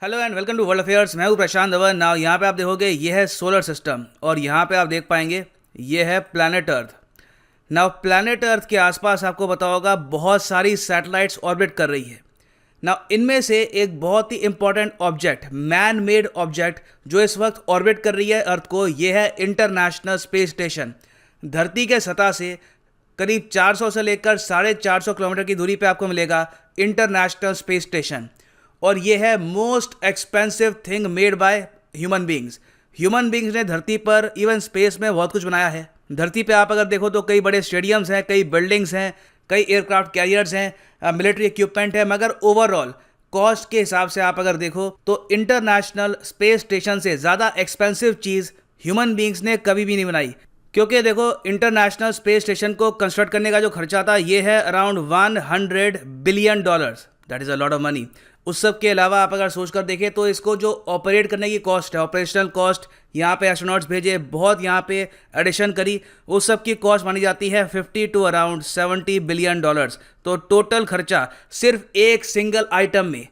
Hello and welcome to world affairs. मैं हूँ प्रशांत Dhawan. Now यहाँ पे आप देखोगे ये है सोलर सिस्टम और यहाँ पे आप देख पाएंगे ये है planet earth. Now planet earth के आसपास आपको पता होगा बहुत सारी सैटेलाइट्स ऑर्बिट कर रही है। नाउ इनमें से एक बहुत ही important object, man made object जो इस वक्त ऑर्बिट कर रही है अर्थ को, ये है इंटरनेशनल स्पेस स्टेशन। धरती के सतह से करीब 400 से लेकर 450 किलोमीटर की दूरी पे आपको मिलेगा इंटरनेशनल स्पेस स्टेशन। और ये है most expensive thing made by human beings. Human beings ने धरती पर इवन स्पेस में बहुत कुछ बनाया है। धरती पे आप अगर देखो तो कई बड़े स्टेडियम्स हैं, कई बिल्डिंग्स हैं, कई एयरक्राफ्ट कैरियर्स हैं, मिलिट्री इक्विपमेंट है, मगर ओवरऑल कॉस्ट के हिसाब से आप अगर देखो तो इंटरनेशनल स्पेस स्टेशन से ज़्यादा एक्सपेंसिव चीज़ ह्यूमन बींग्स ने कभी भी नहीं बनाई। क्योंकि देखो इंटरनेशनल स्पेस स्टेशन को कंस्ट्रक्ट करने का जो खर्चा था ये है around $100 billion. That is a lot of money. उस सब के अलावा आप अगर सोच कर देखें तो इसको जो ऑपरेट करने की कॉस्ट है, ऑपरेशनल कॉस्ट, यहाँ पे एस्ट्रोनॉट्स भेजे, बहुत यहाँ पे एडिशन करी, उस सब की कॉस्ट मानी जाती है 50 टू अराउंड $70 बिलियन। तो टोटल खर्चा सिर्फ एक सिंगल आइटम में,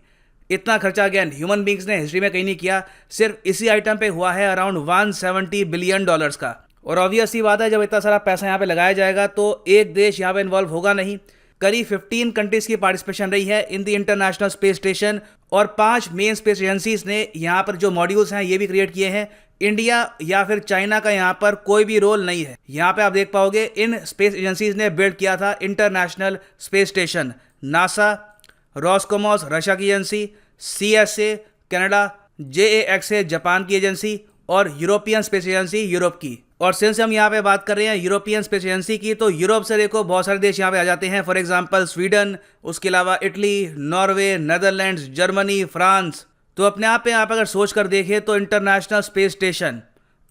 इतना खर्चा अगेन ह्यूमन बींग्स ने हिस्ट्री में कहीं नहीं किया, सिर्फ इसी आइटम पे हुआ है अराउंड $170 बिलियन का। और ऑब्वियस सी बात है जब इतना सारा पैसा यहाँ पे लगाया जाएगा तो एक देश यहाँ पे इन्वॉल्व होगा नहीं। करीब 15 कंट्रीज की पार्टिसिपेशन रही है in the international space station और 5 मेन स्पेस एजेंसीज ने यहाँ पर जो मॉड्यूल्स हैं ये भी क्रिएट किए हैं। इंडिया या फिर चाइना का यहाँ पर कोई भी रोल नहीं है। यहाँ पे आप देख पाओगे इन स्पेस एजेंसीज ने बिल्ड किया था international space station. NASA, Roscosmos Russia की agency, CSA Canada, JAXA Japan की एजेंसी और यूरोपियन स्पेस एजेंसी यूरोप की। और सिंस हम यहाँ पे बात कर रहे हैं यूरोपियन स्पेस एजेंसी की, तो यूरोप से देखो बहुत सारे देश यहाँ पे आ जाते हैं। फॉर एग्जांपल स्वीडन, उसके अलावा Italy, Norway, Netherlands, Germany, France. तो अपने आप पे आप अगर सोच कर देखें तो इंटरनेशनल स्पेस स्टेशन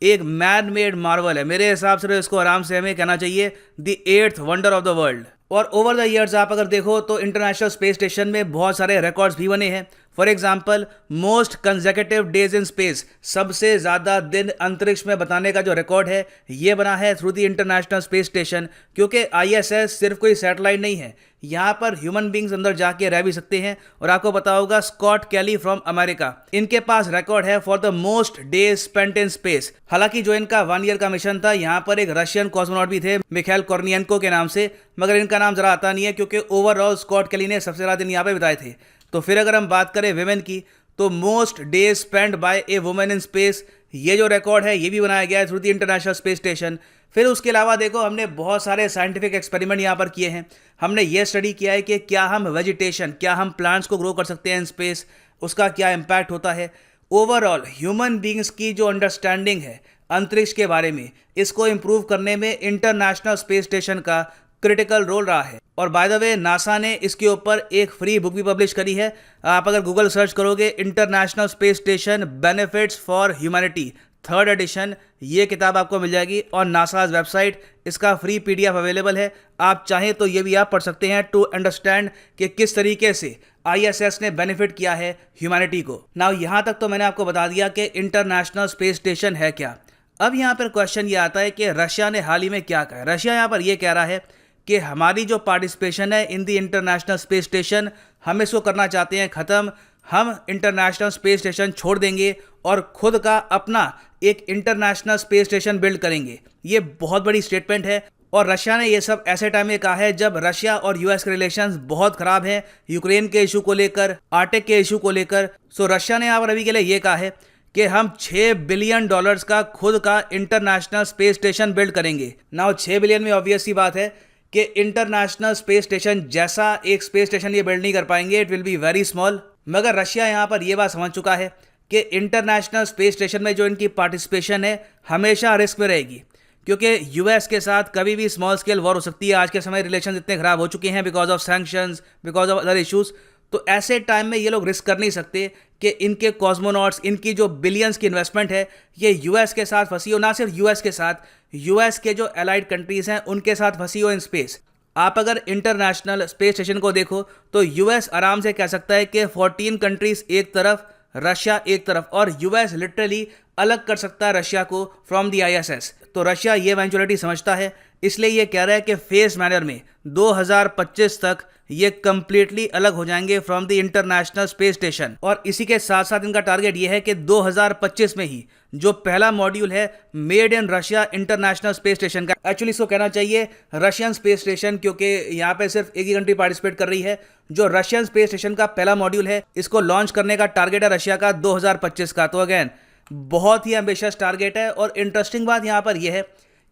एक मैन मेड मार्वल है। मेरे हिसाब से तो इसको आराम से हमें कहना चाहिए the 8th wonder of the world. और ओवर द ईयर्स आप अगर देखो तो इंटरनेशनल स्पेस स्टेशन में बहुत सारे रिकॉर्ड्स भी बने हैं। For example most consecutive days in space, सबसे ज़्यादा दिन अंतरिक्ष में बताने का जो रिकॉर्ड है ये बना है through the international space station. क्योंकि ISS सिर्फ कोई सैटेलाइट नहीं है, यहाँ पर ह्यूमन बींग्स अंदर जाके रह भी सकते हैं। और आपको पता होगा स्कॉट कैली फ्रॉम अमेरिका, इनके पास रिकॉर्ड है for the most days spent in space. हालांकि जो इनका 1 ईयर का मिशन था, यहाँ पर एक रशियन कॉस्मोनॉट भी थे मिखाइल कोर्नियेंको के नाम से, मगर इनका नाम जरा आता नहीं है क्योंकि ओवरऑल स्कॉट कैली ने सबसे ज़्यादा दिन यहाँ पे बिताए थे। तो फिर अगर हम बात करें वेमेन की, तो most days spend by A women in space, ये जो रिकॉर्ड है ये भी बनाया गया है through the international space station. फिर उसके अलावा देखो हमने बहुत सारे साइंटिफिक एक्सपेरिमेंट यहाँ पर किए हैं। हमने ये स्टडी किया है कि क्या हम वेजिटेशन, क्या हम प्लांट्स को ग्रो कर सकते हैं इन स्पेस, उसका क्या इम्पैक्ट होता है। ओवरऑल ह्यूमन बींग्स की जो अंडरस्टैंडिंग है अंतरिक्ष के बारे में, इसको इम्प्रूव करने में इंटरनेशनल स्पेस स्टेशन का क्रिटिकल रोल रहा है। और बाय द वे नासा ने इसके ऊपर एक फ्री बुक भी पब्लिश करी है। आप अगर गूगल सर्च करोगे international space station benefits for humanity 3rd edition, ये किताब आपको मिल जाएगी ऑन नासाज वेबसाइट। इसका फ्री PDF अवेलेबल है, आप चाहें तो ये भी आप पढ़ सकते हैं टू अंडरस्टैंड कि किस तरीके से ISS ने बेनिफिट किया है ह्यूमैनिटी को। नाउ यहाँ तक तो मैंने आपको बता दिया कि इंटरनेशनल स्पेस स्टेशन है क्या। अब यहाँ पर क्वेश्चन ये आता है कि रशिया ने हाल ही में क्या कहा। रशिया यहाँ पर यह कह रहा है कि हमारी जो पार्टिसिपेशन है in the international space station, हम इसको करना चाहते हैं ख़त्म। हम इंटरनेशनल स्पेस स्टेशन छोड़ देंगे और खुद का अपना एक इंटरनेशनल स्पेस स्टेशन बिल्ड करेंगे। ये बहुत बड़ी स्टेटमेंट है और रशिया ने ये सब ऐसे टाइम में कहा है जब रशिया और US के रिलेशंस बहुत ख़राब हैं, यूक्रेन के इशू को लेकर, आर्टिक के इशू को लेकर। सो रशिया ने यहाँ पर अभी के लिए ये कहा है कि हम $6 बिलियन का खुद का इंटरनेशनल स्पेस स्टेशन बिल्ड करेंगे। नाउ 6 बिलियन में ऑब्वियस सी बात है कि इंटरनेशनल स्पेस स्टेशन जैसा एक स्पेस स्टेशन ये बिल्ड नहीं कर पाएंगे, it will be very small. मगर रशिया यहाँ पर ये बात समझ चुका है कि इंटरनेशनल स्पेस स्टेशन में जो इनकी पार्टिसिपेशन है हमेशा रिस्क में रहेगी, क्योंकि US के साथ कभी भी स्मॉल स्केल वॉर हो सकती है। आज के समय रिलेशन इतने ख़राब हो चुके हैं because of sanctions, because of other issues. तो ऐसे टाइम में ये लोग रिस्क कर नहीं सकते कि इनके कॉस्मोनॉट्स, इनकी जो बिलियंस की इन्वेस्टमेंट है ये US के साथ फंसी हो। ना सिर्फ US के साथ, US के जो एलाइड कंट्रीज़ हैं उनके साथ फंसी हो इन स्पेस। आप अगर इंटरनेशनल स्पेस स्टेशन को देखो तो US आराम से कह सकता है कि 14 कंट्रीज एक तरफ, रशिया एक तरफ, और US लिटरली अलग कर सकता है रशिया को फ्रॉम द ISS। तो रशिया ये इवेंचुअलिटी समझता है, इसलिए ये कह रहा है कि फेस मैनर में 2025 तक ये कंप्लीटली अलग हो जाएंगे from the international space station. और इसी के साथ साथ इनका टारगेट ये है कि 2025 में ही जो पहला मॉड्यूल है made in Russia international space station का, एक्चुअली इसको कहना चाहिए रशियन स्पेस स्टेशन, क्योंकि यहाँ पे सिर्फ एक ही कंट्री पार्टिसिपेट कर रही है। जो रशियन स्पेस स्टेशन का पहला मॉड्यूल है, इसको लॉन्च करने का टारगेट है रशिया का 2025 का। तो अगेन बहुत ही एम्बिशियस टारगेट है। और इंटरेस्टिंग बात यहाँ पर यह है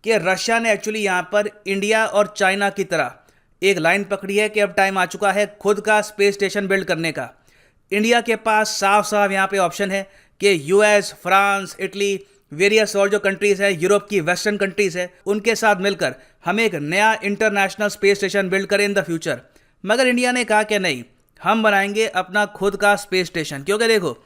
कि रशिया ने एक्चुअली यहाँ पर इंडिया और चाइना की तरह एक लाइन पकड़ी है कि अब टाइम आ चुका है खुद का स्पेस स्टेशन बिल्ड करने का। इंडिया के पास साफ साफ यहाँ पे ऑप्शन है कि यूएस, फ्रांस, इटली, वेरियस और जो कंट्रीज है यूरोप की वेस्टर्न कंट्रीज है, उनके साथ मिलकर हम एक नया इंटरनेशनल स्पेस स्टेशन बिल्ड करें इन द फ्यूचर। मगर इंडिया ने कहा कि नहीं, हम बनाएंगे अपना खुद का स्पेस स्टेशन, क्योंकि देखो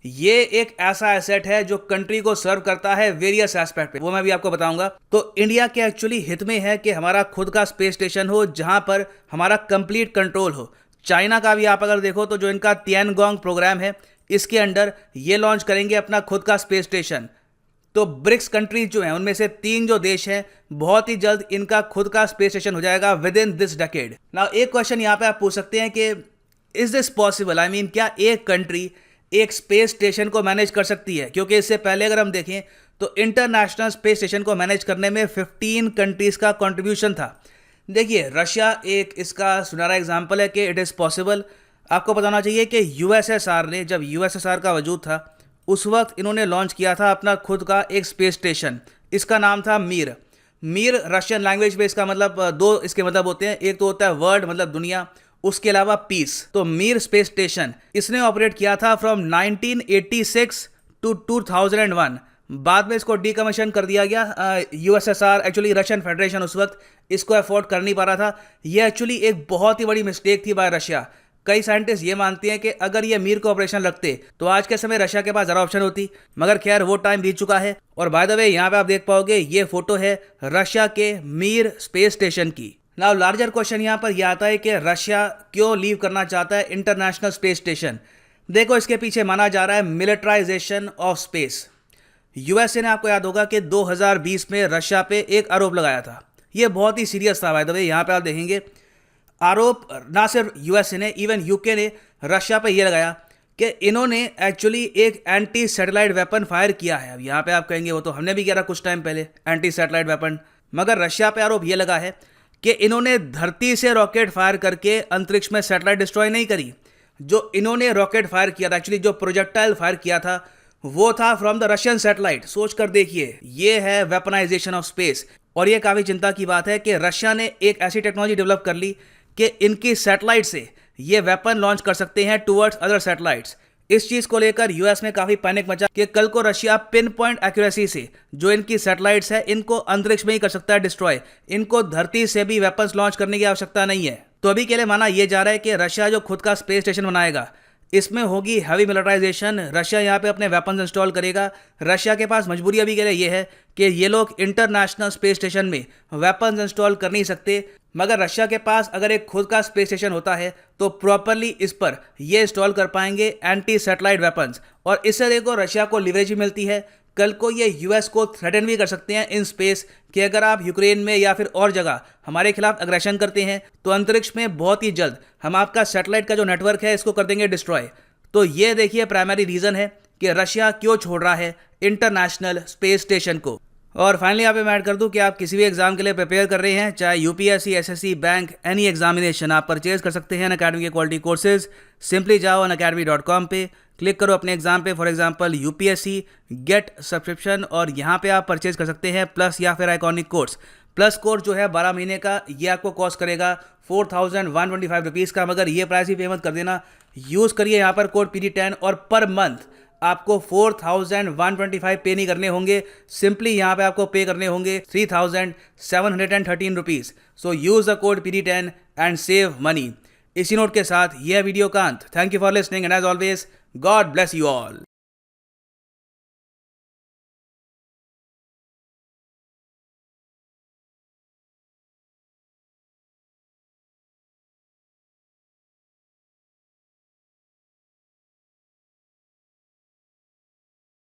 ये एक ऐसा एसेट है जो कंट्री को सर्व करता है वेरियस एस्पेक्ट पे, वो मैं भी आपको बताऊंगा। तो इंडिया के एक्चुअली हित में है कि हमारा खुद का स्पेस स्टेशन हो जहां पर हमारा कंप्लीट कंट्रोल हो। चाइना का भी आप अगर देखो तो जो इनका तियानगोंग प्रोग्राम है, इसके अंडर ये लॉन्च करेंगे अपना खुद का स्पेस स्टेशन। तो ब्रिक्स कंट्रीज जो हैं उनमें से 3 जो देश हैं, बहुत ही जल्द इनका खुद का स्पेस स्टेशन हो जाएगा with in this decade. Now एक क्वेश्चन यहाँ पे आप पूछ सकते हैं कि is this possible, I mean क्या एक कंट्री एक स्पेस स्टेशन को मैनेज कर सकती है? क्योंकि इससे पहले अगर हम देखें तो इंटरनेशनल स्पेस स्टेशन को मैनेज करने में 15 कंट्रीज का कंट्रीब्यूशन था। देखिए रशिया एक इसका सुनहरा एग्जांपल है कि इट इज़ पॉसिबल। आपको बताना चाहिए कि यूएसएसआर ने, जब यूएसएसआर का वजूद था, उस वक्त इन्होंने लॉन्च किया था अपना खुद का एक स्पेस स्टेशन। इसका नाम था मीर। मीर रशियन लैंग्वेज में इसका मतलब 2 इसके मतलब होते हैं, एक तो होता है वर्ल्ड मतलब दुनिया, उसके अलावा पीस। तो मीर स्पेस स्टेशन इसने ऑपरेट किया था फ्रॉम 1986 टू 2001। बाद में इसको डीकमीशन कर दिया गया। यूएसएसआर एक्चुअली रशियन फेडरेशन उस वक्त इसको अफोर्ड कर नहीं पा रहा था। ये एक्चुअली एक बहुत ही बड़ी मिस्टेक थी बाय रशिया। कई साइंटिस्ट ये मानते हैं कि अगर ये मीर को ऑपरेशन लगते तो आज के समय रशिया के पास ज़रा ऑप्शन होती, मगर खैर वो टाइम बीत चुका है। और बाय द वे यहाँ पे आप देख पाओगे ये फोटो है रशिया के मीर स्पेस स्टेशन की। नाउ लार्जर क्वेश्चन यहाँ पर यह आता है कि रशिया क्यों लीव करना चाहता है इंटरनेशनल स्पेस स्टेशन। देखो इसके पीछे माना जा रहा है मिलिटराइजेशन ऑफ स्पेस। यूएसए ने, आपको याद होगा कि 2020 में रशिया पे एक आरोप लगाया था। ये बहुत ही सीरियस था बाय द वे। यहाँ पे आप देखेंगे आरोप ना सिर्फ यूएसए ने, इवन यूके ने रशिया पे ये लगाया कि इन्होंने एक्चुअली एक एंटी सैटेलाइट वेपन फायर किया है। अब यहाँ पे आप कहेंगे वो तो हमने भी किया था कुछ टाइम पहले एंटी सैटेलाइट वेपन, मगर रशिया पे आरोप ये लगा है कि इन्होंने धरती से रॉकेट फायर करके अंतरिक्ष में सैटेलाइट डिस्ट्रॉय नहीं करी। जो इन्होंने रॉकेट फायर किया था, एक्चुअली जो प्रोजेक्टाइल फायर किया था, वो था फ्रॉम द रशियन सैटेलाइट। सोच कर देखिए, ये है वेपनाइजेशन ऑफ स्पेस। और ये काफ़ी चिंता की बात है कि रशिया ने एक ऐसी टेक्नोलॉजी डेवलप कर ली कि इनकी सैटेलाइट से ये वेपन लॉन्च कर सकते हैं टुवर्ड्स अदर सैटेलाइट्स। इस चीज़ को लेकर यूएस में काफ़ी पैनिक मचा कि कल को रशिया पिन पॉइंट एक्यूरेसी से जो इनकी सैटेलाइट्स है इनको अंतरिक्ष में ही कर सकता है डिस्ट्रॉय। इनको धरती से भी वेपन्स लॉन्च करने की आवश्यकता नहीं है। तो अभी के लिए माना यह जा रहा है कि रशिया जो खुद का स्पेस स्टेशन बनाएगा, इसमें होगी हैवी मिलिटराइजेशन। रशिया यहाँ पे अपने वेपन्स इंस्टॉल करेगा। रशिया के पास मजबूरी अभी के लिए ये है कि ये लोग इंटरनेशनल स्पेस स्टेशन में वेपन्स इंस्टॉल कर नहीं सकते, मगर रशिया के पास अगर एक खुद का स्पेस स्टेशन होता है तो प्रॉपरली इस पर ये इंस्टॉल कर पाएंगे एंटी सैटेलाइट वेपन्स। और इससे देखो रशिया को लिवरेज भी मिलती है। कल को ये यूएस को थ्रेटन भी कर सकते हैं इन स्पेस कि अगर आप यूक्रेन में या फिर और जगह हमारे खिलाफ अग्रेशन करते हैं तो अंतरिक्ष में बहुत ही जल्द हम आपका सैटेलाइट का जो नेटवर्क है इसको कर देंगे डिस्ट्रॉय। तो ये देखिए प्राइमरी रीज़न है कि रशिया क्यों छोड़ रहा है इंटरनेशनल स्पेस स्टेशन को। और फाइनली यहाँ पे मैं ऐड कर दूं कि आप किसी भी एग्जाम के लिए प्रिपेयर कर रहे हैं, चाहे UPSC, SSC, bank, any examination, आप परचेज कर सकते हैं अनअकैडमी के क्वालिटी कोर्सेज। सिंपली जाओ unacademy.com पे, क्लिक करो अपने एग्जाम पे, for example UPSC, get subscription, और यहाँ पे आप परचेज कर सकते हैं प्लस या फिर आइकॉनिक कोर्स। प्लस कोर्स जो है 12 महीने का, ये आपको कॉस्ट करेगा 4125 रुपीज़ का, मगर ये प्राइस ही पेमेंट कर देना। यूज़ करिए यहाँ पर कोड PD10 और पर मंथ आपको 4125 पे नहीं करने होंगे, सिंपली यहाँ पे आपको पे करने होंगे 3713 rupees. So use the code PD10 and save money. इसी नोट के साथ यह वीडियो का अंत। Thank you for listening and as always God bless you all.